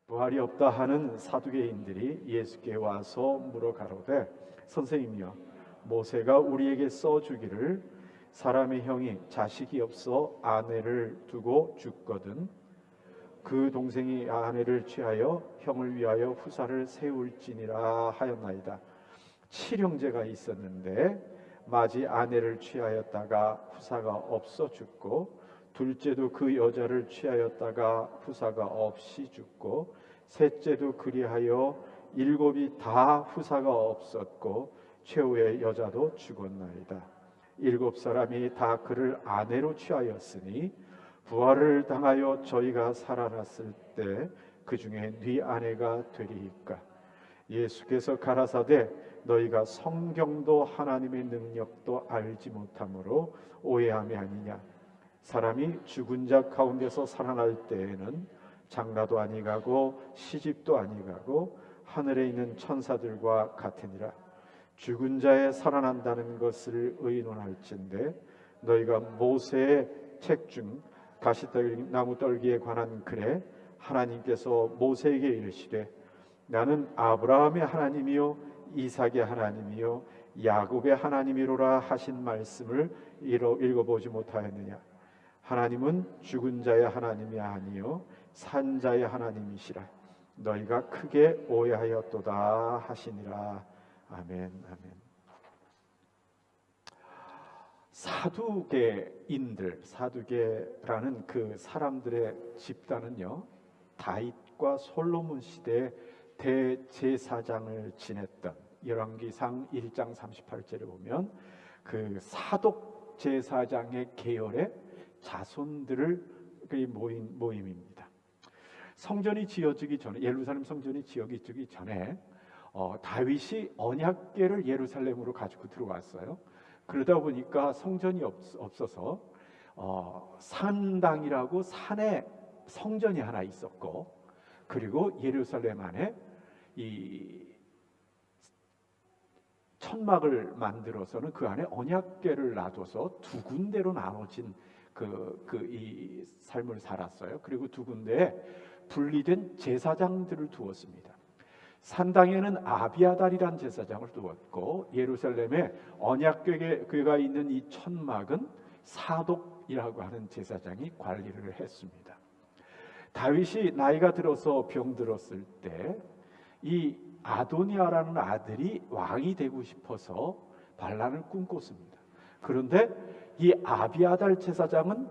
부활이 없다 하는 사두개인들이 예수께 와서 물어 가로되 선생님이여, 모세가 우리에게 써주기를 사람의 형이 자식이 없어 아내를 두고 죽거든 그 동생이 아내를 취하여 형을 위하여 후사를 세울지니라 하였나이다. 7형제가 있었는데 맏이 아내를 취하였다가 후사가 없어 죽고 둘째도 그 여자를 취하였다가 후사가 없이 죽고 셋째도 그리하여 일곱이 다 후사가 없었고 최후의 여자도 죽었나이다. 7사람이 다 그를 아내로 취하였으니 부활을 당하여 저희가 살아났을 때 그 중에 네 아내가 되리이까. 예수께서 가라사대 너희가 성경도 하나님의 능력도 알지 못함으로 오해함이 아니냐. 사람이 죽은 자 가운데서 살아날 때에는 장가도 아니가고 시집도 아니가고 하늘에 있는 천사들과 같으니라. 죽은 자에 살아난다는 것을 의논할진대 너희가 모세의 책 중 가시나무 떨기에 관한 글에 하나님께서 모세에게 이르시되 나는 아브라함의 하나님이요 이삭의 하나님이요 야곱의 하나님이로라 하신 말씀을 읽어보지 못하였느냐. 하나님은 죽은 자의 하나님이 아니요 산 자의 하나님이시라. 너희가 크게 오해하였도다 하시니라. 아멘. 아멘. 사두개라는 그 사람들의 집단은요, 다윗과 솔로몬 시대에 대제사장을 지냈던 열왕기상 1장 38절에 보면 그 사독 제사장의 계열의 자손들을 모인 모임입니다. 성전이 지어지기 전에, 예루살렘 성전이 지어지기 전에 다윗이 언약궤를 예루살렘으로 가지고 들어왔어요. 그러다 보니까 성전이 없어서 산당이라고 산에 성전이 하나 있었고, 그리고 예루살렘 안에 이 천막을 만들어서는 그 안에 언약궤를 놔둬서 두 군데로 나눠진 이 삶을 살았어요. 그리고 두 군데에 분리된 제사장들을 두었습니다. 산당에는 아비아달이란 제사장을 두었고, 예루살렘에 언약궤가 있는 이 천막은 사독이라고 하는 제사장이 관리를 했습니다. 다윗이 나이가 들어서 병들었을 때 이 아도니아라는 아들이 왕이 되고 싶어서 반란을 꿈꿨습니다. 그런데 이 아비아달 제사장은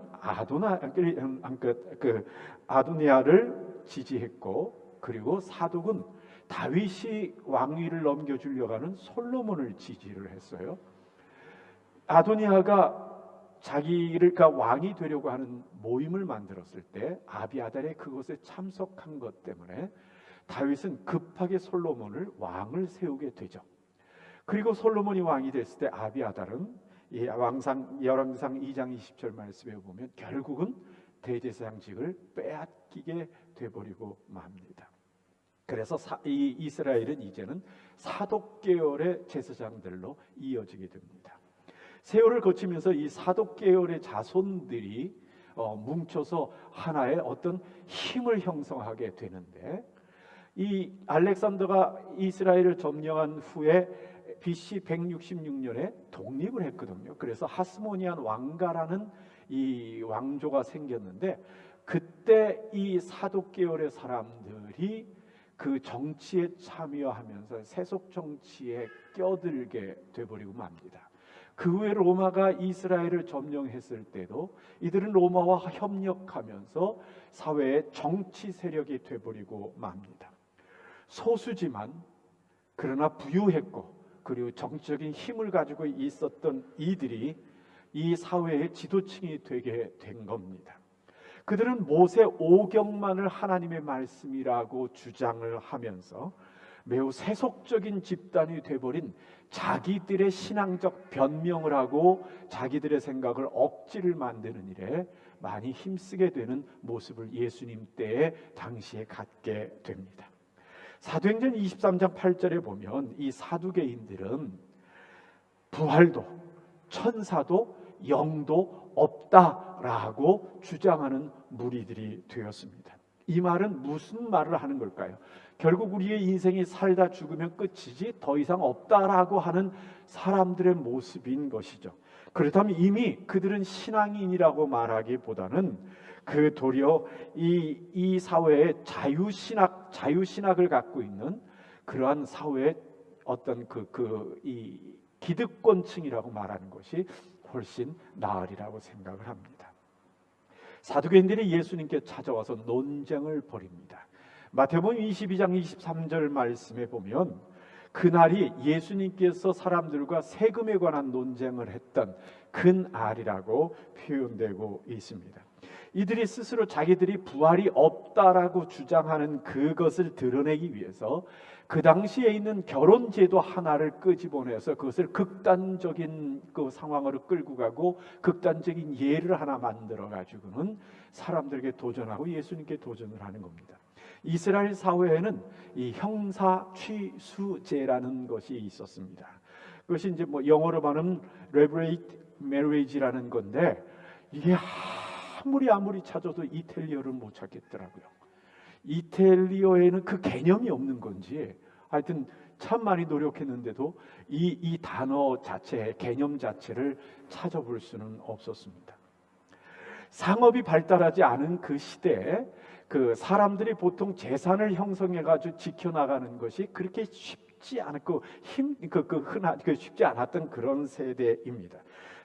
아도니아를 지지했고, 그리고 사독은 다윗이 왕위를 넘겨주려고 하는 솔로몬을 지지를 했어요. 아도니아가 자기가 왕이 되려고 하는 모임을 만들었을 때 아비아달이 그것에 참석한 것 때문에 다윗은 급하게 솔로몬을 왕을 세우게 되죠. 그리고 솔로몬이 왕이 됐을 때 아비아달은 이 열왕기상 2장 20절 말씀에 보면 결국은 대제사장직을 빼앗기게 돼버리고 맙니다. 그래서 이 이스라엘은 이제는 사독 계열의 제사장들로 이어지게 됩니다. 세월을 거치면서 이 사독 계열의 자손들이 뭉쳐서 하나의 어떤 힘을 형성하게 되는데, 이 알렉산더가 이스라엘을 점령한 후에 BC 166년에 독립을 했거든요. 그래서 하스모니안 왕가라는 이 왕조가 생겼는데, 그때 이 사독 계열의 사람들이 그 정치에 참여하면서 세속 정치에 껴들게 돼버리고 맙니다. 그 후에 로마가 이스라엘을 점령했을 때도 이들은 로마와 협력하면서 사회의 정치 세력이 돼버리고 맙니다. 소수지만 그러나 부유했고, 그리고 정치적인 힘을 가지고 있었던 이들이 이 사회의 지도층이 되게 된 겁니다. 그들은 모세 오경만을 하나님의 말씀이라고 주장을 하면서 매우 세속적인 집단이 돼버린 자기들의 신앙적 변명을 하고 자기들의 생각을 억지를 만드는 일에 많이 힘쓰게 되는 모습을 예수님 때에 당시에 갖게 됩니다. 사도행전 23장 8절에 보면 이 사두개인들은 부활도 천사도 영도 없다라고 주장하는 무리들이 되었습니다. 이 말은 무슨 말을 하는 걸까요? 결국 우리의 인생이 살다 죽으면 끝이지 더 이상 없다라고 하는 사람들의 모습인 것이죠. 그렇다면 이미 그들은 신앙인이라고 말하기보다는 그 도리어 이 사회에 자유신학을 갖고 있는 그러한 사회의 어떤 이 기득권층이라고 말하는 것이 훨씬 나으리라고 생각을 합니다. 사두개인들이 예수님께 찾아와서 논쟁을 벌입니다. 마태복음 22장 23절 말씀에 보면 그날이 예수님께서 사람들과 세금에 관한 논쟁을 했던 그날이라고 표현되고 있습니다. 이들이 스스로 자기들이 부활이 없다라고 주장하는 그것을 드러내기 위해서 그 당시에 있는 결혼제도 하나를 끄집어내서 그것을 극단적인 그 상황으로 끌고 가고 극단적인 예를 하나 만들어 가지고는 사람들에게 도전하고 예수님께 도전을 하는 겁니다. 이스라엘 사회에는 이 형사취수제라는 것이 있었습니다. 그것이 이제 영어로 말하면 레브레이트 메리지라는 건데 이게 아무리 찾아도 이탈리어를 못 찾겠더라고요. 이탈리어에는 그 개념이 없는 건지 하여튼 참 많이 노력했는데도 이 단어 자체, 개념 자체를 찾아볼 수는 없었습니다. 상업이 발달하지 않은 그 시대에 그 사람들이 보통 재산을 형성해가지고 지켜나가는 것이 그렇게 쉽지 않았고 쉽지 않았던 그런 세대입니다.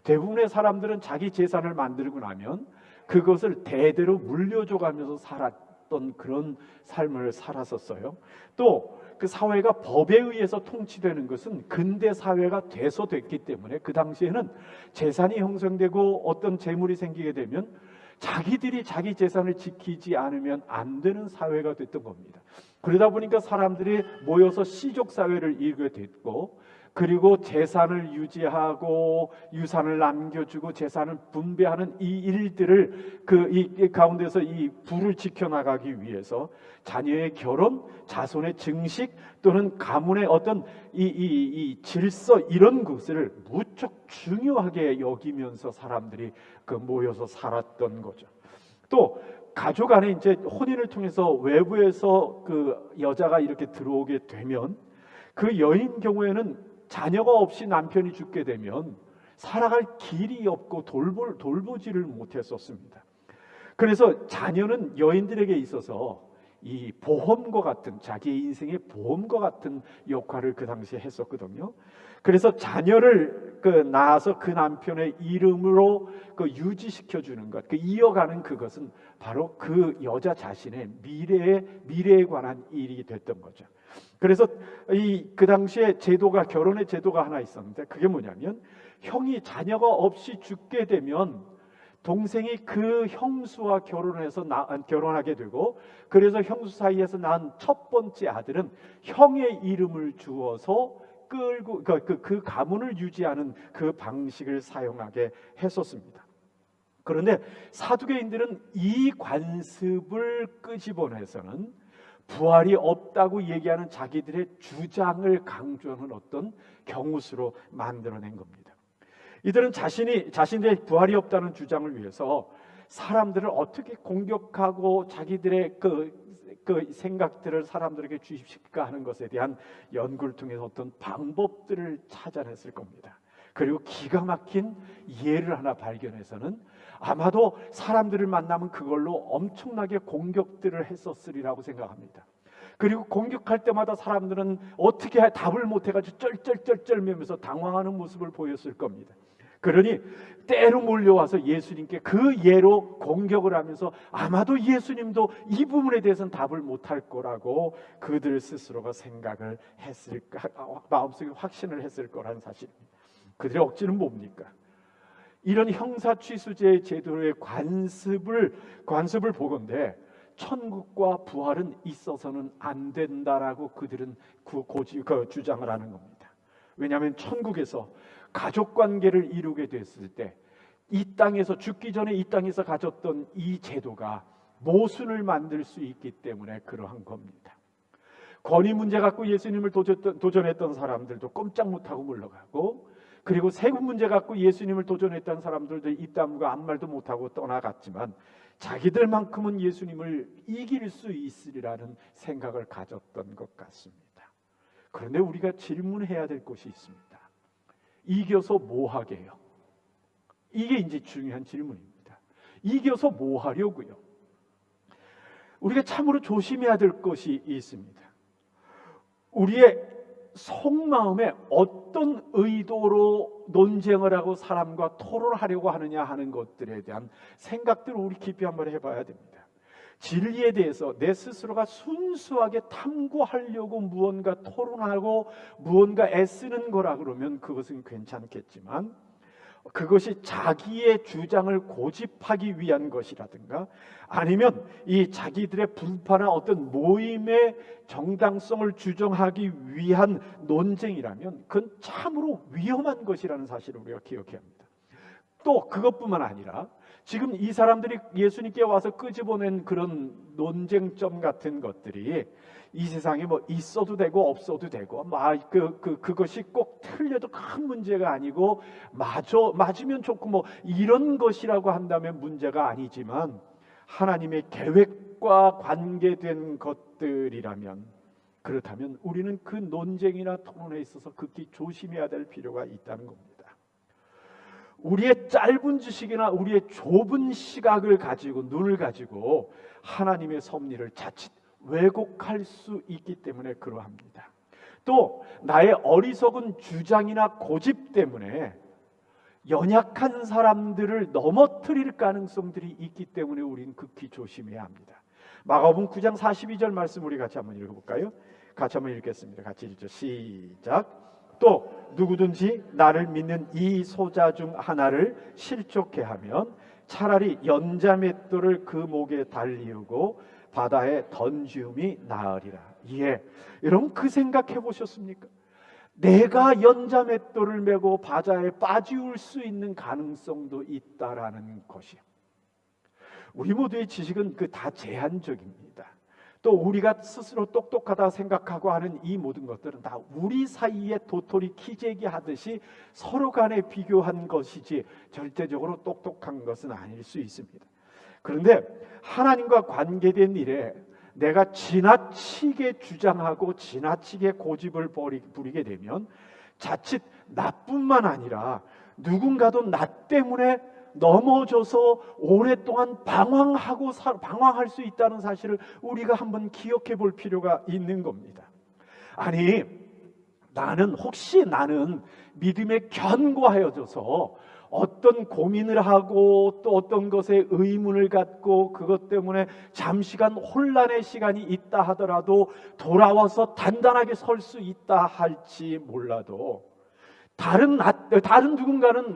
대부분의 사람들은 자기 재산을 만들고 나면 그것을 대대로 물려줘가면서 살았던 그런 삶을 살았었어요. 또 그 사회가 법에 의해서 통치되는 것은 근대 사회가 돼서 됐기 때문에 그 당시에는 재산이 형성되고 어떤 재물이 생기게 되면 자기들이 자기 재산을 지키지 않으면 안 되는 사회가 됐던 겁니다. 그러다 보니까 사람들이 모여서 시족 사회를 이루게 됐고, 그리고 재산을 유지하고 유산을 남겨주고 재산을 분배하는 이 일들을 이 가운데서 이 부를 지켜나가기 위해서 자녀의 결혼, 자손의 증식 또는 가문의 어떤 이 질서 이런 것을 무척 중요하게 여기면서 사람들이 모여서 살았던 거죠. 또 가족 안에 이제 혼인을 통해서 외부에서 그 여자가 이렇게 들어오게 되면 그 여인 경우에는 자녀가 없이 남편이 죽게 되면 살아갈 길이 없고 돌보지를 못했었습니다. 그래서 자녀는 여인들에게 있어서 이 보험과 같은, 자기의 인생의 보험과 같은 역할을 그 당시에 했었거든요. 그래서 자녀를 낳아서 그 남편의 이름으로 유지시켜 주는 것, 이어가는 그것은 바로 그 여자 자신의 미래에 관한 일이 됐던 거죠. 그래서 그 당시에 결혼의 제도가 하나 있었는데 그게 뭐냐면 형이 자녀가 없이 죽게 되면 동생이 그 형수와 결혼하게 되고, 그래서 형수 사이에서 낳은 첫 번째 아들은 형의 이름을 주어서 끌고 그 가문을 유지하는 그 방식을 사용하게 했었습니다. 그런데 사두개인들은 이 관습을 끄집어내서는 부활이 없다고 얘기하는 자기들의 주장을 강조하는 어떤 경우수로 만들어낸 겁니다. 이들은 자신들의 부활이 없다는 주장을 위해서 사람들을 어떻게 공격하고 자기들의 그 생각들을 사람들에게 주입시킬까 하는 것에 대한 연구를 통해서 어떤 방법들을 찾아냈을 겁니다. 그리고 기가 막힌 예를 하나 발견해서는 아마도 사람들을 만나면 그걸로 엄청나게 공격들을 했었으리라고 생각합니다. 그리고 공격할 때마다 사람들은 어떻게 답을 못해가지고 쩔쩔쩔쩔매면서 당황하는 모습을 보였을 겁니다. 그러니 때로 몰려와서 예수님께 그 예로 공격을 하면서 아마도 예수님도 이 부분에 대해서는 답을 못할 거라고 그들 스스로가 생각을 했을까, 마음속에 확신을 했을 거라는 사실입니다. 그들의 억지는 뭡니까? 이런 형사취수제 제도의 관습을 보건대 천국과 부활은 있어서는 안 된다라고 그들은 주장을 하는 겁니다. 왜냐하면 천국에서 가족관계를 이루게 됐을 때 이 땅에서 죽기 전에 이 땅에서 가졌던 이 제도가 모순을 만들 수 있기 때문에 그러한 겁니다. 권위 문제 갖고 예수님을 도전했던 사람들도 꼼짝 못하고 물러가고, 그리고 세금 문제 갖고 예수님을 도전했던 사람들도 입 다물고 아무 말도 못하고 떠나갔지만 자기들만큼은 예수님을 이길 수 있으리라는 생각을 가졌던 것 같습니다. 그런데 우리가 질문해야 될 것이 있습니다. 이겨서 뭐 하게요? 이게 이제 중요한 질문입니다. 이겨서 뭐 하려고요? 우리가 참으로 조심해야 될 것이 있습니다. 우리의 속마음에 어떤 의도로 논쟁을 하고 사람과 토론을 하려고 하느냐 하는 것들에 대한 생각들을 우리 깊이 한번 해봐야 됩니다. 진리에 대해서 내 스스로가 순수하게 탐구하려고 무언가 토론하고 무언가 애쓰는 거라 그러면 그것은 괜찮겠지만, 그것이 자기의 주장을 고집하기 위한 것이라든가 아니면 이 자기들의 분파나 어떤 모임의 정당성을 주장하기 위한 논쟁이라면 그건 참으로 위험한 것이라는 사실을 우리가 기억해야 합니다. 또 그것뿐만 아니라 지금 이 사람들이 예수님께 와서 끄집어낸 그런 논쟁점 같은 것들이 이 세상에 뭐 있어도 되고 없어도 되고 그것이 꼭 틀려도 큰 문제가 아니고 맞으면 좋고 뭐 이런 것이라고 한다면 문제가 아니지만, 하나님의 계획과 관계된 것들이라면, 그렇다면 우리는 그 논쟁이나 토론에 있어서 극히 조심해야 될 필요가 있다는 겁니다. 우리의 짧은 지식이나 우리의 좁은 시각을 가지고, 눈을 가지고 하나님의 섭리를 자칫 왜곡할 수 있기 때문에 그러합니다. 또 나의 어리석은 주장이나 고집 때문에 연약한 사람들을 넘어뜨릴 가능성들이 있기 때문에 우리는 극히 조심해야 합니다. 마가복음 9장 42절 말씀 우리 같이 한번 읽어볼까요? 같이 한번 읽겠습니다. 같이 읽죠. 시작. 또 누구든지 나를 믿는 이 소자 중 하나를 실족해 하면 차라리 연자맷돌을 그 목에 달리우고 바다에 던지움이 나으리라. 예, 여러분 그 생각해 보셨습니까? 내가 연자맷돌을 메고 바다에 빠지울 수 있는 가능성도 있다라는 것이요. 우리 모두의 지식은 그 다 제한적입니다. 또 우리가 스스로 똑똑하다 생각하고 하는 이 모든 것들은 다 우리 사이에 도토리 키재기 하듯이 서로 간에 비교한 것이지 절대적으로 똑똑한 것은 아닐 수 있습니다. 그런데 하나님과 관계된 일에 내가 지나치게 주장하고 지나치게 고집을 부리게 되면 자칫 나뿐만 아니라 누군가도 나 때문에 넘어져서 오랫동안 방황할 수 있다는 사실을 우리가 한번 기억해 볼 필요가 있는 겁니다. 아니, 나는 믿음에 견고하여져서 어떤 고민을 하고 또 어떤 것에 의문을 갖고 그것 때문에 잠시간 혼란의 시간이 있다 하더라도 돌아와서 단단하게 설 수 있다 할지 몰라도 다른 누군가는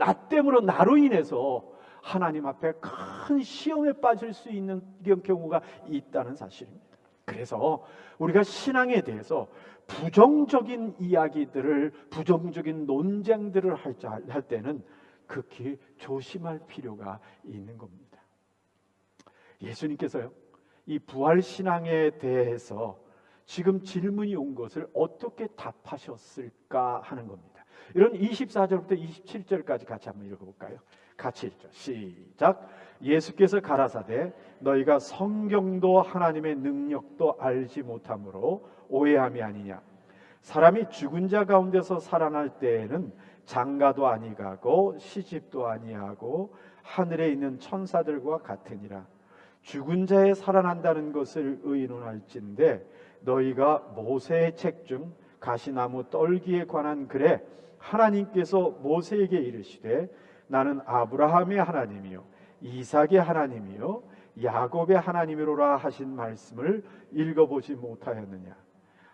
나로 인해서 하나님 앞에 큰 시험에 빠질 수 있는 경우가 있다는 사실입니다. 그래서 우리가 신앙에 대해서 부정적인 이야기들을, 부정적인 논쟁들을 할 때는 극히 조심할 필요가 있는 겁니다. 예수님께서요, 이 부활신앙에 대해서 지금 질문이 온 것을 어떻게 답하셨을까 하는 겁니다. 이런 24절부터 27절까지 같이 한번 읽어볼까요? 같이 읽죠. 시작. 예수께서 가라사대 너희가 성경도 하나님의 능력도 알지 못함으로 오해함이 아니냐. 사람이 죽은 자 가운데서 살아날 때에는 장가도 아니가고 시집도 아니하고 하늘에 있는 천사들과 같으니라. 죽은 자에 살아난다는 것을 의논할진대 너희가 모세의 책 중 가시나무 떨기에 관한 글에 하나님께서 모세에게 이르시되 나는 아브라함의 하나님이요 이삭의 하나님이요 야곱의 하나님이로라 하신 말씀을 읽어보지 못하였느냐.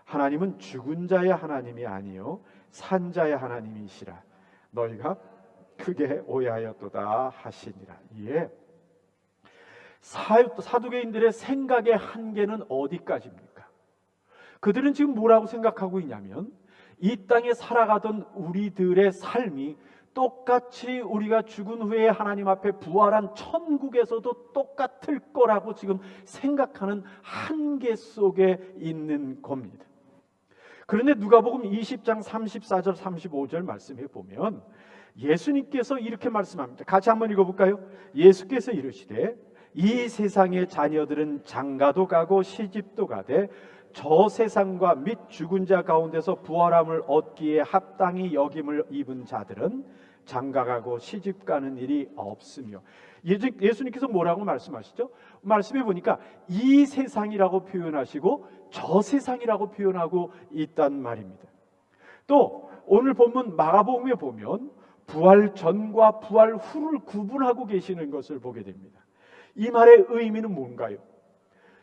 하나님은 죽은 자의 하나님이 아니요 산 자의 하나님이시라. 너희가 크게 오해하였도다 하시니라. 예. 사두개인들의 생각의 한계는 어디까지입니까? 그들은 지금 뭐라고 생각하고 있냐면 이 땅에 살아가던 우리들의 삶이 똑같이 우리가 죽은 후에 하나님 앞에 부활한 천국에서도 똑같을 거라고 지금 생각하는 한계 속에 있는 겁니다. 그런데 누가복음 20장 34절 35절 말씀해 보면 예수님께서 이렇게 말씀합니다. 같이 한번 읽어볼까요? 예수께서 이르시되 이 세상의 자녀들은 장가도 가고 시집도 가되 저 세상과 및 죽은 자 가운데서 부활함을 얻기에 합당히 여김을 입은 자들은 장가가고 시집가는 일이 없으며. 예수님께서 뭐라고 말씀하시죠? 말씀해 보니까 이 세상이라고 표현하시고 저 세상이라고 표현하고 있단 말입니다. 또 오늘 본문 마가복음에 보면 부활 전과 부활 후를 구분하고 계시는 것을 보게 됩니다. 이 말의 의미는 뭔가요?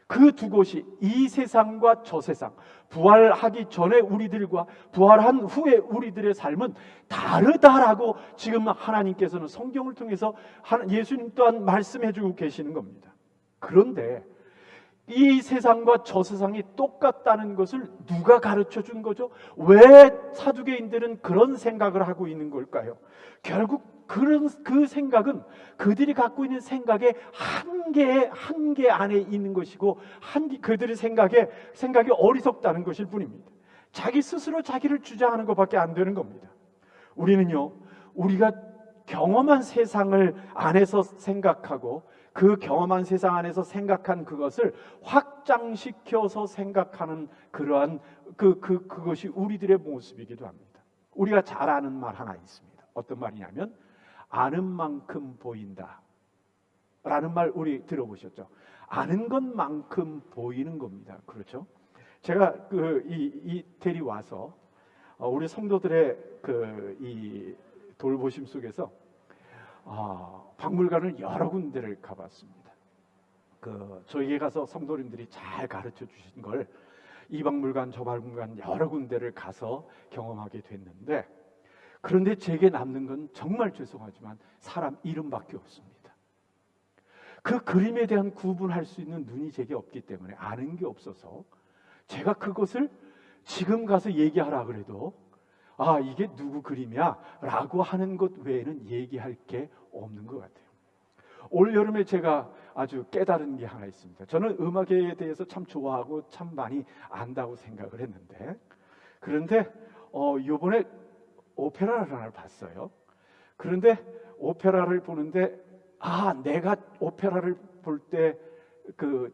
그 두 곳이 이 세상과 저 세상, 부활하기 전에 우리들과 부활한 후에 우리들의 삶은 다르다라고 지금 하나님께서는 성경을 통해서 예수님 또한 말씀해 주고 계시는 겁니다. 그런데 이 세상과 저 세상이 똑같다는 것을 누가 가르쳐 준 거죠? 왜 사두개인들은 그런 생각을 하고 있는 걸까요? 결국 그 생각은 그들이 갖고 있는 생각의 한계 안에 있는 것이고, 그들의 생각이 어리석다는 것일 뿐입니다. 자기 스스로 자기를 주장하는 것밖에 안 되는 겁니다. 우리는요, 우리가 경험한 세상을 안에서 생각하고 그 경험한 세상 안에서 생각한 그것을 확장시켜서 생각하는 그러한 그것이 우리들의 모습이기도 합니다. 우리가 잘 아는 말 하나 있습니다. 어떤 말이냐면 아는 만큼 보인다 라는 말 우리 들어보셨죠? 아는 것만큼 보이는 겁니다. 그렇죠? 제가 이태리 와서 우리 성도들의 이 돌보심 속에서 박물관을 여러 군데를 가봤습니다. 저에게 가서 성도님들이 잘 가르쳐 주신 걸 이 박물관 저 박물관 여러 군데를 가서 경험하게 됐는데, 그런데 제게 남는 건 정말 죄송하지만 사람 이름밖에 없습니다. 그 그림에 대한 구분할 수 있는 눈이 제게 없기 때문에 아는 게 없어서 제가 그것을 지금 가서 얘기하라 그래도 이게 누구 그림이야 라고 하는 것 외에는 얘기할 게 없는 것 같아요. 올 여름에 제가 아주 깨달은 게 하나 있습니다. 저는 음악에 대해서 참 좋아하고 참 많이 안다고 생각을 했는데, 그런데 이번에 오페라를 하나 봤어요. 그런데 오페라를 보는데 내가 오페라를 볼 때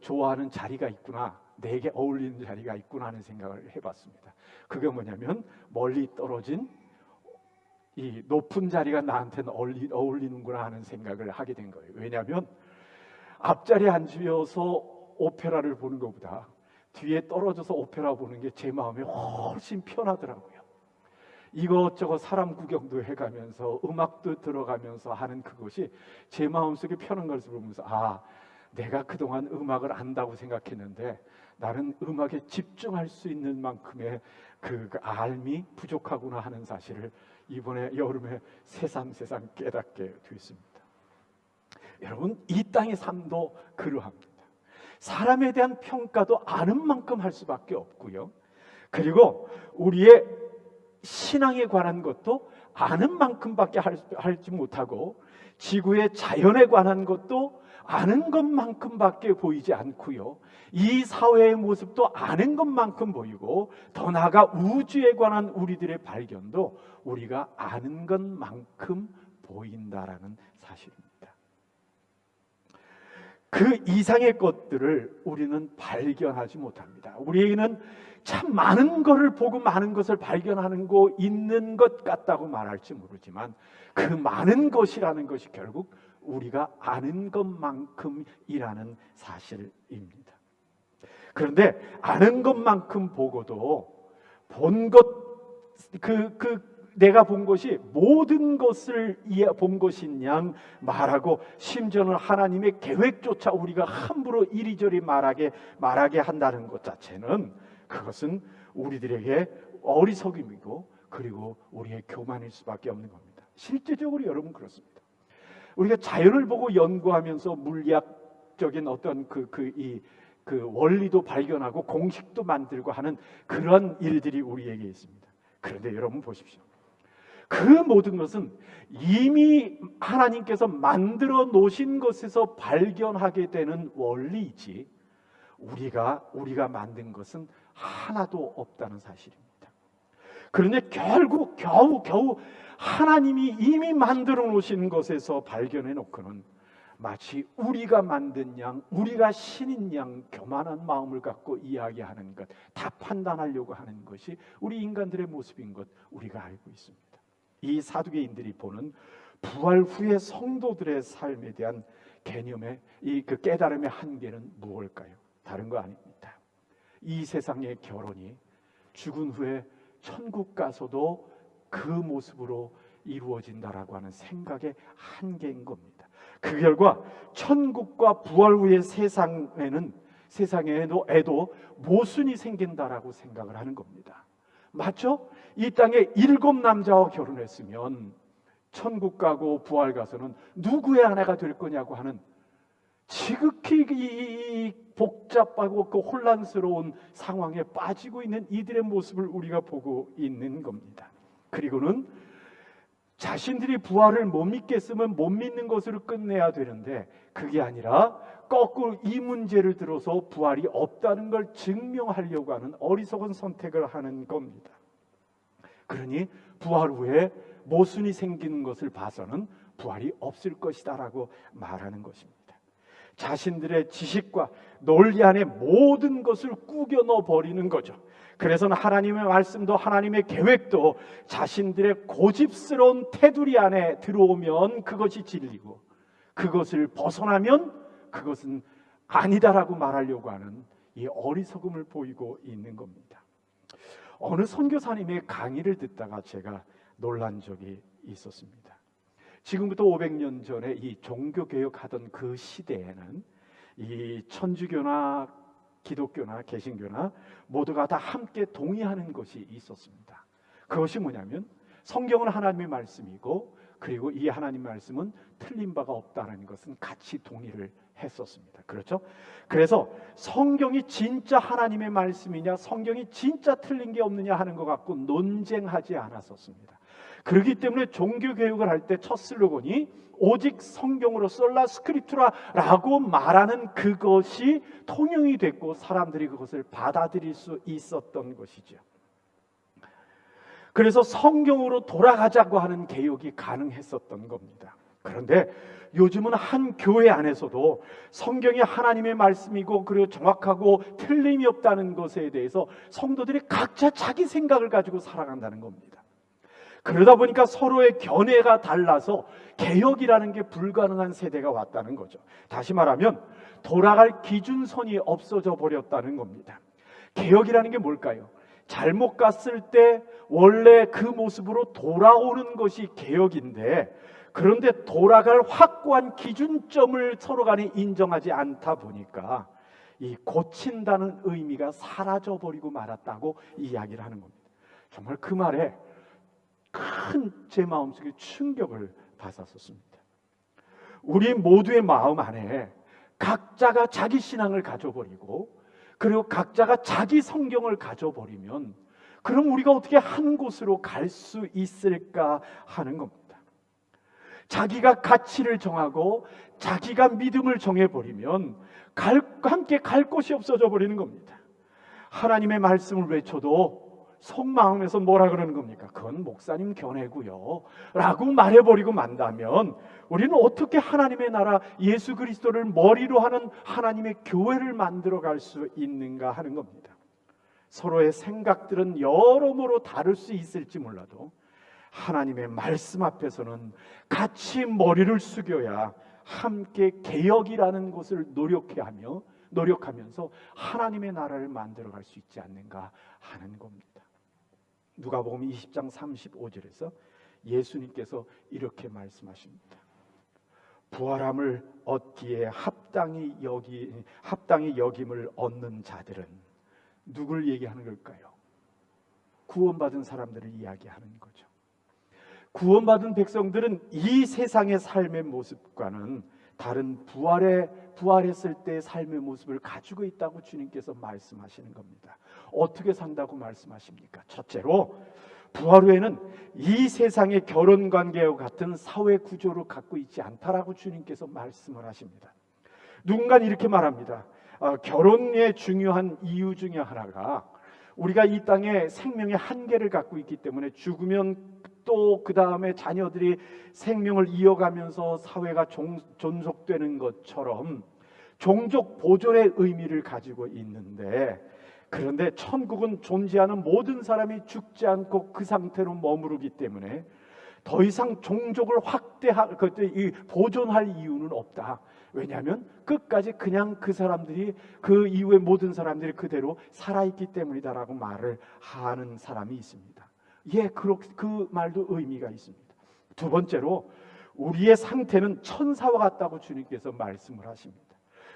좋아하는 자리가 있구나, 내게 어울리는 자리가 있구나 하는 생각을 해봤습니다. 그게 뭐냐면 멀리 떨어진 이 높은 자리가 나한테는 어울리는구나 하는 생각을 하게 된 거예요. 왜냐하면 앞자리에 앉으면서 오페라를 보는 것보다 뒤에 떨어져서 오페라 보는 게 제 마음에 훨씬 편하더라고요. 이것저것 사람 구경도 해가면서 음악도 들어가면서 하는 그것이 제 마음속에 편한 것을 보면서 내가 그동안 음악을 안다고 생각했는데 나는 음악에 집중할 수 있는 만큼의 그 알미 부족하구나 하는 사실을 이번에 여름에 새삼 깨닫게 됐습니다. 여러분, 이 땅의 삶도 그러합니다. 사람에 대한 평가도 아는 만큼 할 수밖에 없고요. 그리고 우리의 신앙에 관한 것도 아는 만큼밖에 하지 못하고, 지구의 자연에 관한 것도 아는 것만큼밖에 보이지 않고요. 이 사회의 모습도 아는 것만큼 보이고, 더 나아가 우주에 관한 우리들의 발견도 우리가 아는 것만큼 보인다라는 사실입니다. 그 이상의 것들을 우리는 발견하지 못합니다. 우리에게는 참 많은 것을 보고 많은 것을 발견하는 거 있는 것 같다고 말할지 모르지만, 그 많은 것이라는 것이 결국 우리가 아는 것만큼이라는 사실입니다. 그런데 아는 것만큼 보고도 본 것, 내가 본 것이 모든 것을 본 것인 양 말하고, 심지어는 하나님의 계획조차 우리가 함부로 이리저리 말하게 한다는 것 자체는, 그것은 우리들에게 어리석음이고 그리고 우리의 교만일 수밖에 없는 겁니다. 실제적으로 여러분 그렇습니다. 우리가 자연을 보고 연구하면서 물리학적인 어떤 그 원리도 발견하고 공식도 만들고 하는 그런 일들이 우리에게 있습니다. 그런데 여러분 보십시오. 그 모든 것은 이미 하나님께서 만들어 놓으신 것에서 발견하게 되는 원리이지, 우리가 만든 것은 하나도 없다는 사실입니다. 그런데 결국 겨우 하나님이 이미 만들어 놓으신 것에서 발견해 놓고는 마치 우리가 만든 양, 우리가 신인 양 교만한 마음을 갖고 이야기하는 것, 다 판단하려고 하는 것이 우리 인간들의 모습인 것 우리가 알고 있습니다. 이 사두개인들이 보는 부활 후의 성도들의 삶에 대한 개념의 그 깨달음의 한계는 무엇일까요? 다른 거 아닙니다. 이 세상의 결혼이 죽은 후에 천국 가서도 그 모습으로 이루어진다라고 하는 생각의 한계인 겁니다. 그 결과 천국과 부활 후의 세상에도 모순이 생긴다라고 생각을 하는 겁니다. 맞죠? 이 땅에 7 남자와 결혼했으면 천국 가고 부활 가서는 누구의 아내가 될 거냐고 하는 지극히 이 복잡하고 그 혼란스러운 상황에 빠지고 있는 이들의 모습을 우리가 보고 있는 겁니다. 그리고는 자신들이 부활을 못 믿겠으면 못 믿는 것으로 끝내야 되는데 그게 아니라 거꾸로 이 문제를 들어서 부활이 없다는 걸 증명하려고 하는 어리석은 선택을 하는 겁니다. 그러니 부활 후에 모순이 생기는 것을 봐서는 부활이 없을 것이다라고 말하는 것입니다. 자신들의 지식과 논리 안에 모든 것을 꾸겨 넣어 버리는 거죠. 그래서 하나님의 말씀도 하나님의 계획도 자신들의 고집스러운 테두리 안에 들어오면 그것이 진리고 그것을 벗어나면 그것은 아니다라고 말하려고 하는 이 어리석음을 보이고 있는 겁니다. 어느 선교사님의 강의를 듣다가 제가 놀란 적이 있었습니다. 지금부터 500년 전에 이 종교개혁하던 그 시대에는 이 천주교나 기독교나 개신교나 모두가 다 함께 동의하는 것이 있었습니다. 그것이 뭐냐면 성경은 하나님의 말씀이고 그리고 이 하나님의 말씀은 틀린 바가 없다는 것은 같이 동의를 했었습니다. 그렇죠? 그래서 성경이 진짜 하나님의 말씀이냐 성경이 진짜 틀린 게 없느냐 하는 것 갖고 논쟁하지 않았었습니다. 그렇기 때문에 종교개혁을 할 때 첫 슬로건이 오직 성경으로 솔라 스크립투라라고 말하는 그것이 통용이 됐고 사람들이 그것을 받아들일 수 있었던 것이죠. 그래서 성경으로 돌아가자고 하는 개혁이 가능했었던 겁니다. 그런데 요즘은 한 교회 안에서도 성경이 하나님의 말씀이고 그리고 정확하고 틀림이 없다는 것에 대해서 성도들이 각자 자기 생각을 가지고 살아간다는 겁니다. 그러다 보니까 서로의 견해가 달라서 개혁이라는 게 불가능한 세대가 왔다는 거죠. 다시 말하면 돌아갈 기준선이 없어져 버렸다는 겁니다. 개혁이라는 게 뭘까요? 잘못 갔을 때 원래 그 모습으로 돌아오는 것이 개혁인데 그런데 돌아갈 확고한 기준점을 서로 간에 인정하지 않다 보니까 이 고친다는 의미가 사라져버리고 말았다고 이야기를 하는 겁니다. 정말 그 말에 큰 제 마음속에 충격을 받았었습니다. 우리 모두의 마음 안에 각자가 자기 신앙을 가져버리고 그리고 각자가 자기 성경을 가져버리면 그럼 우리가 어떻게 한 곳으로 갈 수 있을까 하는 겁니다. 자기가 가치를 정하고 자기가 믿음을 정해버리면 함께 갈 곳이 없어져 버리는 겁니다. 하나님의 말씀을 외쳐도 속마음에서 뭐라 그러는 겁니까? 그건 목사님 견해고요 라고 말해버리고 만다면 우리는 어떻게 하나님의 나라 예수 그리스도를 머리로 하는 하나님의 교회를 만들어갈 수 있는가 하는 겁니다. 서로의 생각들은 여러모로 다를 수 있을지 몰라도 하나님의 말씀 앞에서는 같이 머리를 숙여야 함께 개혁이라는 것을 노력하면서 하나님의 나라를 만들어갈 수 있지 않는가 하는 겁니다. 누가복음 20장 35절에서 예수님께서 이렇게 말씀하십니다. 부활함을 얻기에 합당히 여김을 얻는 자들은 누굴 얘기하는 걸까요? 구원받은 사람들을 이야기하는 거죠. 구원받은 백성들은 이 세상의 삶의 모습과는 다른 부활했을 때의 삶의 모습을 가지고 있다고 주님께서 말씀하시는 겁니다. 어떻게 산다고 말씀하십니까? 첫째로 부활 후에는 이 세상의 결혼관계와 같은 사회 구조를 갖고 있지 않다라고 주님께서 말씀을 하십니다. 누군가는 이렇게 말합니다. 결혼의 중요한 이유 중에 하나가 우리가 이 땅에 생명의 한계를 갖고 있기 때문에 죽으면 또 그 다음에 자녀들이 생명을 이어가면서 사회가 존속되는 것처럼 종족 보존의 의미를 가지고 있는데, 그런데 천국은 존재하는 모든 사람이 죽지 않고 그 상태로 머무르기 때문에 더 이상 종족을 보존할 이유는 없다. 왜냐하면 끝까지 그냥 그 사람들이, 그 이후에 모든 사람들이 그대로 살아있기 때문이다라고 말을 하는 사람이 있습니다. 예, 그 말도 의미가 있습니다. 두 번째로, 우리의 상태는 천사와 같다고 주님께서 말씀을 하십니다.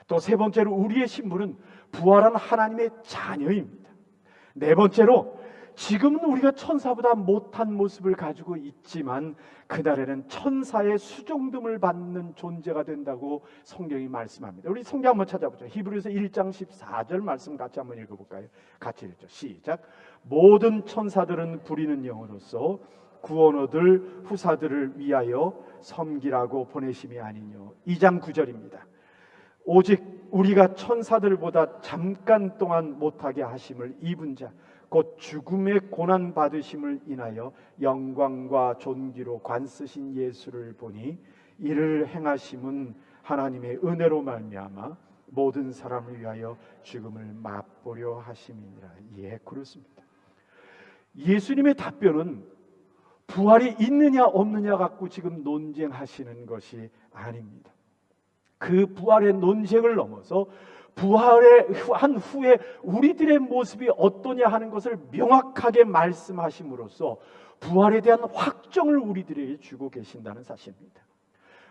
또 세 번째로, 우리의 신분은 부활한 하나님의 자녀입니다. 네 번째로, 지금은 우리가 천사보다 못한 모습을 가지고 있지만 그날에는 천사의 수종됨을 받는 존재가 된다고 성경이 말씀합니다. 우리 성경 한번 찾아보죠. 히브리서 1장 14절 말씀 같이 한번 읽어볼까요? 같이 읽죠. 시작. 모든 천사들은 부리는 영으로서 구원 얻을 후사들을 위하여 섬기라고 보내심이 아니뇨. 2장 9절입니다. 오직 우리가 천사들보다 잠깐 동안 못하게 하심을 입은 자, 곧 죽음의 고난 받으심을 인하여 영광과 존귀로 관쓰신 예수를 보니 이를 행하심은 하나님의 은혜로 말미암아 모든 사람을 위하여 죽음을 맛보려 하심이니라. 예, 그렇습니다. 예수님의 답변은 부활이 있느냐 없느냐 갖고 지금 논쟁하시는 것이 아닙니다. 그 부활의 논쟁을 넘어서 부활의 한 후에 우리들의 모습이 어떠냐 하는 것을 명확하게 말씀하심으로써 부활에 대한 확정을 우리들에게 주고 계신다는 사실입니다.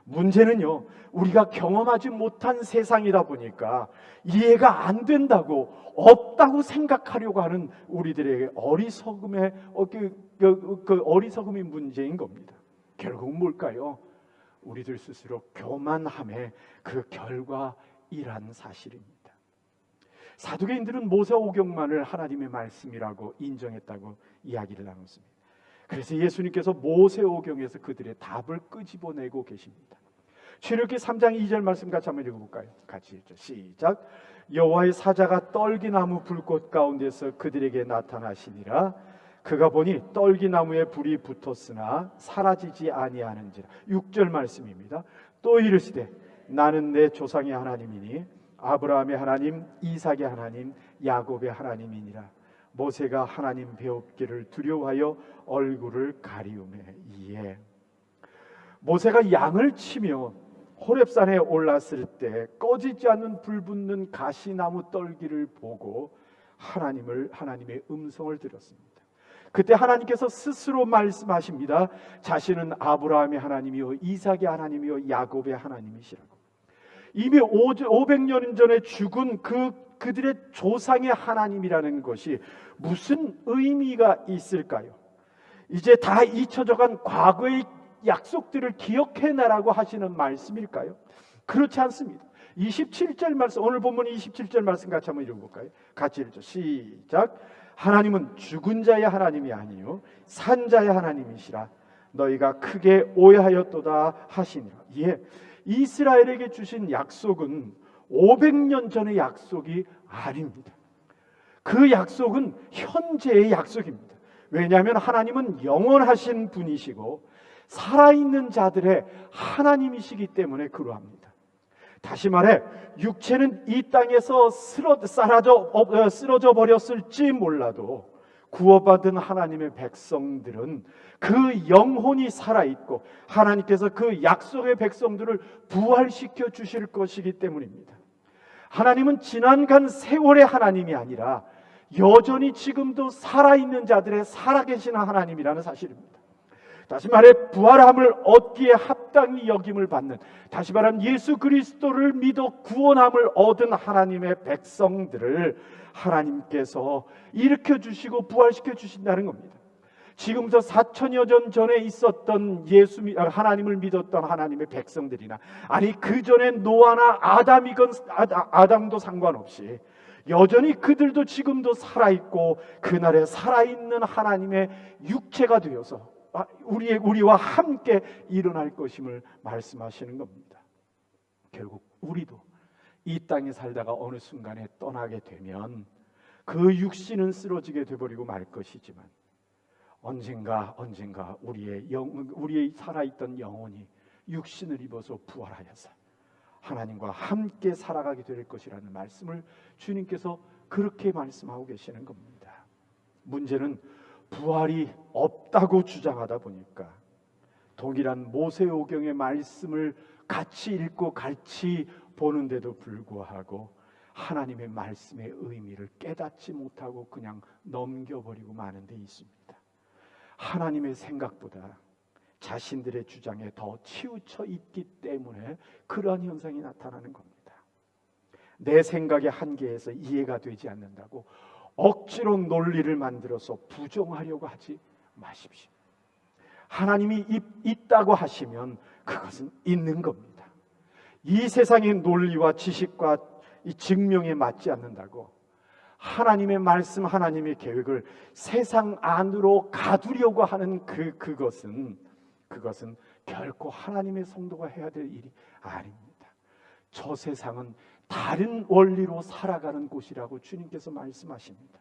문제는요, 우리가 경험하지 못한 세상이다 보니까 이해가 안 된다고, 없다고 생각하려고 하는 우리들에게 어리석음의 어리석음이 문제인 겁니다. 결국은 뭘까요? 우리들 스스로 교만함의 그 결과이란 사실입니다. 사두개인들은 모세오경만을 하나님의 말씀이라고 인정했다고 이야기를 나눴습니다. 그래서 예수님께서 모세오경에서 그들의 답을 끄집어내고 계십니다. 출애굽기 3장 2절 말씀 같이 한번 읽어볼까요? 같이 읽죠. 시작. 여호와의 사자가 떨기나무 불꽃 가운데서 그들에게 나타나시니라. 그가 보니 떨기나무에 불이 붙었으나 사라지지 아니하는지라. 6절 말씀입니다. 또 이르시되 나는 내 조상의 하나님이니 아브라함의 하나님, 이삭의 하나님, 야곱의 하나님이니라. 모세가 하나님 배웁기를 두려워하여 얼굴을 가리우매. 예. 모세가 양을 치며 호렙산에 올랐을 때 꺼지지 않는 불 붙는 가시나무 떨기를 보고 하나님의 음성을 들었습니다. 그때 하나님께서 스스로 말씀하십니다. 자신은 아브라함의 하나님이요 이삭의 하나님이요 야곱의 하나님이시라고. 이미 500년 전에 죽은 그들의 조상의 하나님이라는 것이 무슨 의미가 있을까요? 이제 다 잊혀져간 과거의 약속들을 기억해내라고 하시는 말씀일까요? 그렇지 않습니다. 27절 말씀, 오늘 본문 27절 말씀 같이 한번 읽어볼까요? 같이 읽죠. 시작. 하나님은 죽은 자의 하나님이 아니요 산 자의 하나님이시라. 너희가 크게 오해하였도다 하시니라. 예, 이스라엘에게 주신 약속은 500년 전의 약속이 아닙니다. 그 약속은 현재의 약속입니다. 왜냐하면 하나님은 영원하신 분이시고 살아있는 자들의 하나님이시기 때문에 그러합니다. 다시 말해 육체는 이 땅에서 쓰러져 버렸을지 몰라도 구원받은 하나님의 백성들은 그 영혼이 살아있고 하나님께서 그 약속의 백성들을 부활시켜 주실 것이기 때문입니다. 하나님은 지난간 세월의 하나님이 아니라 여전히 지금도 살아있는 자들의 살아계신 하나님이라는 사실입니다. 다시 말해 부활함을 얻기에 합당히 여김을 받는, 다시 말하면 예수 그리스도를 믿어 구원함을 얻은 하나님의 백성들을 하나님께서 일으켜 주시고 부활시켜 주신다는 겁니다. 지금부터 4천여 년 전에 있었던 하나님을 믿었던 하나님의 백성들이나, 아니 그 전에 노아나 아담도 상관없이 여전히 그들도 지금도 살아있고 그날에 살아있는 하나님의 육체가 되어서 우리와 함께 일어날 것임을 말씀하시는 겁니다. 결국 우리도 이 땅에 살다가 어느 순간에 떠나게 되면 그 육신은 쓰러지게 되버리고 말 것이지만 언젠가 우리의 살아있던 영혼이 육신을 입어서 부활하여서 하나님과 함께 살아가게 될 것이라는 말씀을 주님께서 그렇게 말씀하고 계시는 겁니다. 문제는 부활이 없다고 주장하다 보니까 동일한 모세오경의 말씀을 같이 읽고 같이 보는데도 불구하고 하나님의 말씀의 의미를 깨닫지 못하고 그냥 넘겨버리고 마는 데 있습니다. 하나님의 생각보다 자신들의 주장에 더 치우쳐 있기 때문에 그러한 현상이 나타나는 겁니다. 내 생각의 한계에서 이해가 되지 않는다고 억지로 논리를 만들어서 부정하려고 하지 마십시오. 하나님이 있다고 하시면 그것은 있는 겁니다. 이 세상의 논리와 지식과 이 증명에 맞지 않는다고 하나님의 말씀, 하나님의 계획을 세상 안으로 가두려고 하는 그것은 결코 하나님의 성도가 해야 될 일이 아닙니다. 저 세상은 다른 원리로 살아가는 곳이라고 주님께서 말씀하십니다.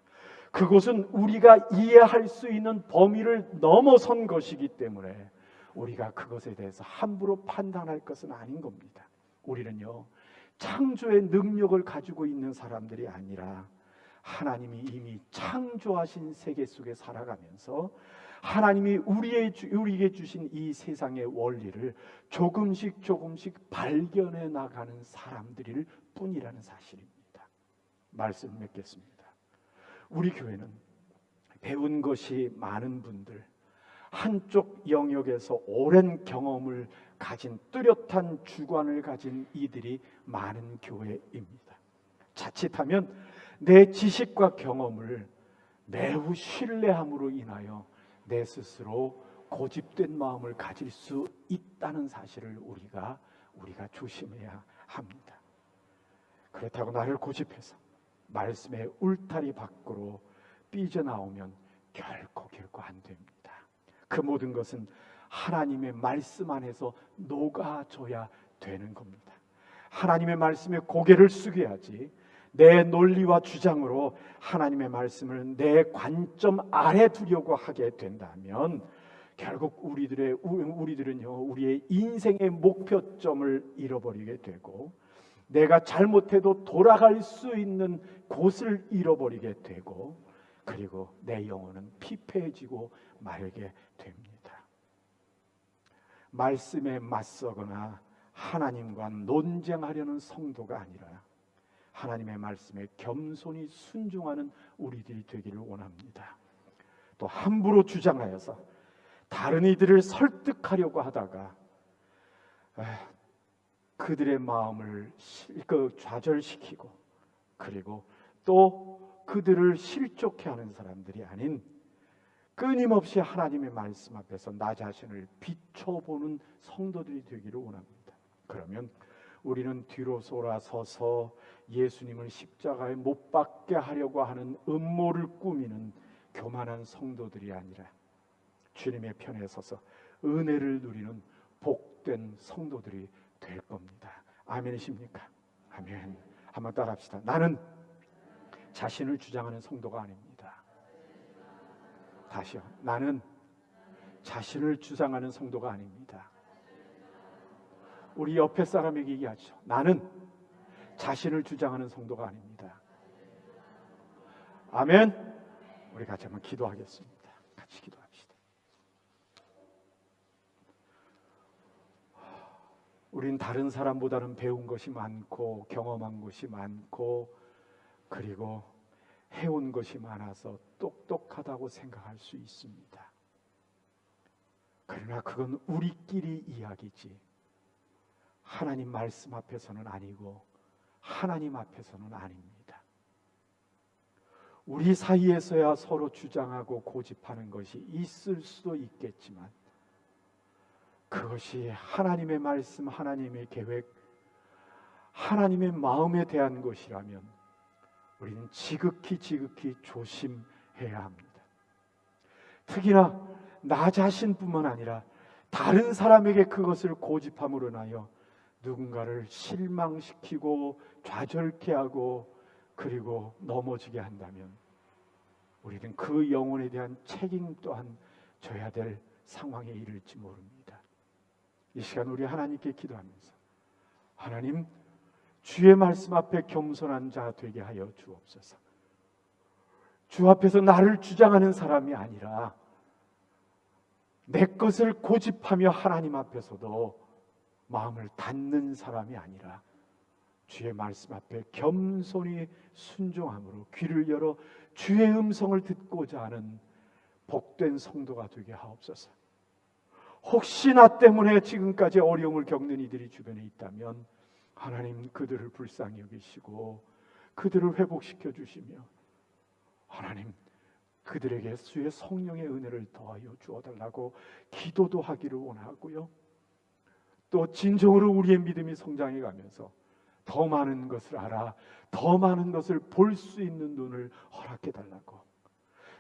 그것은 우리가 이해할 수 있는 범위를 넘어선 것이기 때문에 우리가 그것에 대해서 함부로 판단할 것은 아닌 겁니다. 우리는요, 창조의 능력을 가지고 있는 사람들이 아니라 하나님이 이미 창조하신 세계 속에 살아가면서 하나님이 우리에게 주신 이 세상의 원리를 조금씩 발견해 나가는 사람들일 뿐이라는 사실입니다. 말씀 맺겠습니다. 우리 교회는 배운 것이 많은 분들, 한쪽 영역에서 오랜 경험을 가진 뚜렷한 주관을 가진 이들이 많은 교회입니다. 자칫하면 내 지식과 경험을 매우 신뢰함으로 인하여 내 스스로 고집된 마음을 가질 수 있다는 사실을 우리가 조심해야 합니다. 그렇다고 나를 고집해서 말씀의 울타리 밖으로 삐져나오면 결코 안 됩니다. 그 모든 것은 하나님의 말씀 안에서 녹아져야 되는 겁니다. 하나님의 말씀에 고개를 숙여야지 내 논리와 주장으로 하나님의 말씀을 내 관점 아래 두려고 하게 된다면 결국 우리들은요, 우리의 인생의 목표점을 잃어버리게 되고 내가 잘못해도 돌아갈 수 있는 곳을 잃어버리게 되고 그리고 내 영혼은 피폐해지고 마르게 됩니다. 말씀에 맞서거나 하나님과 논쟁하려는 성도가 아니라 하나님의 말씀에 겸손히 순종하는 우리들이 되기를 원합니다. 또 함부로 주장하여서 다른 이들을 설득하려고 하다가 그들의 마음을 좌절시키고 그리고 또 그들을 실족해 하는 사람들이 아닌 끊임없이 하나님의 말씀 앞에서 나 자신을 비춰보는 성도들이 되기를 원합니다. 그러면 우리는 뒤로 돌아서서 예수님을 십자가에 못 박게 하려고 하는 음모를 꾸미는 교만한 성도들이 아니라 주님의 편에 서서 은혜를 누리는 복된 성도들이 될 겁니다. 아멘이십니까? 아멘. 한번 따라합시다. 나는 자신을 주장하는 성도가 아닙니다. 다시요. 나는 자신을 주장하는 성도가 아닙니다. 우리 옆에 사람에게 얘기하죠. 나는 자신을 주장하는 성도가 아닙니다. 아멘. 우리 같이 한번 기도하겠습니다. 같이 기도합시다. 우린 다른 사람보다는 배운 것이 많고 경험한 것이 많고 그리고 해온 것이 많아서 똑똑하다고 생각할 수 있습니다. 그러나 그건 우리끼리 이야기지 하나님 말씀 앞에서는 아니고 하나님 앞에서는 아닙니다. 우리 사이에서야 서로 주장하고 고집하는 것이 있을 수도 있겠지만 그것이 하나님의 말씀, 하나님의 계획, 하나님의 마음에 대한 것이라면 우리는 지극히 조심해야 합니다. 특히나 나 자신뿐만 아니라 다른 사람에게 그것을 고집함으로 인하여 누군가를 실망시키고 좌절케 하고 그리고 넘어지게 한다면 우리는 그 영혼에 대한 책임 또한 져야 될 상황에 이를지 모릅니다. 이 시간 우리 하나님께 기도하면서 하나님, 주의 말씀 앞에 겸손한 자 되게 하여 주옵소서. 주 앞에서 나를 주장하는 사람이 아니라 내 것을 고집하며 하나님 앞에서도 마음을 닫는 사람이 아니라 주의 말씀 앞에 겸손히 순종함으로 귀를 열어 주의 음성을 듣고자 하는 복된 성도가 되게 하옵소서. 혹시 나 때문에 지금까지 어려움을 겪는 이들이 주변에 있다면 하나님, 그들을 불쌍히 여기시고 그들을 회복시켜 주시며 하나님, 그들에게 주의 성령의 은혜를 더하여 주어달라고 기도도 하기를 원하고요, 또 진정으로 우리의 믿음이 성장해 가면서 더 많은 것을 알아 더 많은 것을 볼 수 있는 눈을 허락해 달라고,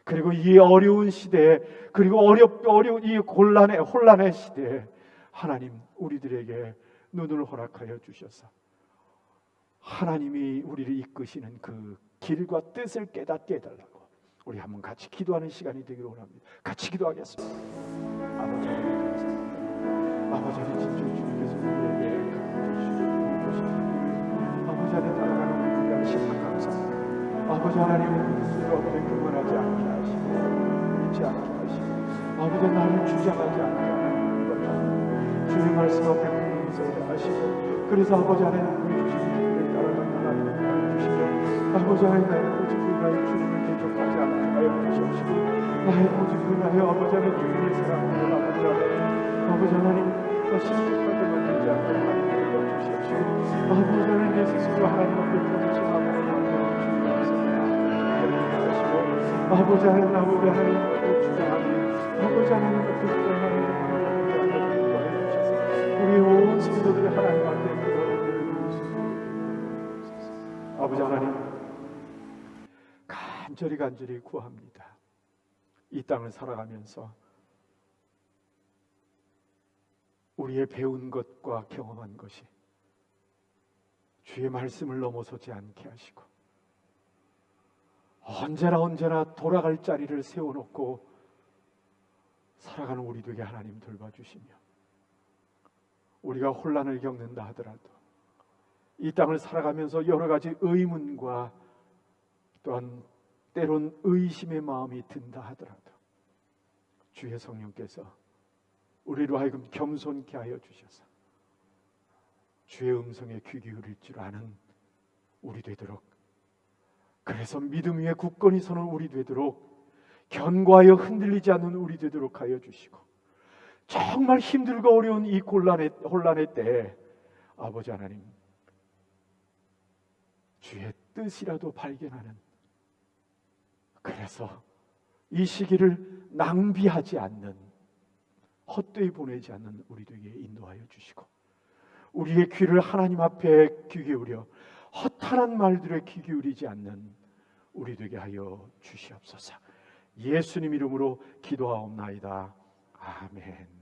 그리고 이 어려운 시대에, 그리고 어려운 이 혼란의 시대에 하나님, 우리들에게 눈을 허락하여 주셔서 하나님이 우리를 이끄시는 그 길과 뜻을 깨닫게 해달라고 우리 한번 같이 기도하는 시간이 되기를 원합니다. 같이 기도하겠습니다. 아버지 하나님 감사합니다. 아버지 하나님, 진짜 주님께서 우리에게 아버지 하나님 따라가는 우리 하시는 감사합니다. 아버지 하나님, 우리 스스로 아버지 교만하지 않게 하시고 믿지 않게 하시고 아버지 나를 주장하지 않게 하시고 주의 말씀 앞에 굳건히 서게 하시고, 그래서 아버지 하나님 우리 주시는 길을 따라가는 하나님을 주시며 아버지 하나님, 나의 고집을 나의 주님을 대적하지 않게 하여 주시옵시고 나의 고집을 나의 아버지 하나님 주님의 사랑으로 아버지 하나님 신속하게 만들지 않게 하나님 주시옵시고 아버지 하나님, 내 스스로 하나님 앞에 부딪힌 아버지 하나님 아버지 하나님 앞에 주장하니 아버지 하나님 앞에 주장하니 우리 온 성도들이 하나님 앞에 기도를 드리옵소서. 아버지 하나님, 간절히 구합니다. 이 땅을 살아가면서 우리의 배운 것과 경험한 것이 주의 말씀을 넘어서지 않게 하시고 언제나 돌아갈 자리를 세워놓고 살아가는 우리 되게 하나님 돌봐주시며, 우리가 혼란을 겪는다 하더라도 이 땅을 살아가면서 여러 가지 의문과 또한 때론 의심의 마음이 든다 하더라도 주의 성령께서 우리로 하여금 겸손케 하여 주셔서 주의 음성에 귀 기울일 줄 아는 우리 되도록, 그래서 믿음 위에 굳건히 서는 우리 되도록, 견고하여 흔들리지 않는 우리 되도록 하여 주시고, 정말 힘들고 어려운 이 혼란의 때에 아버지 하나님, 주의 뜻이라도 발견하는, 그래서 이 시기를 낭비하지 않는, 헛되이 보내지 않는 우리 되게 인도하여 주시고, 우리의 귀를 하나님 앞에 귀 기울여 허탄한 말들에 귀 기울이지 않는 우리 되게 하여 주시옵소서. 예수님 이름으로 기도하옵나이다. 아멘.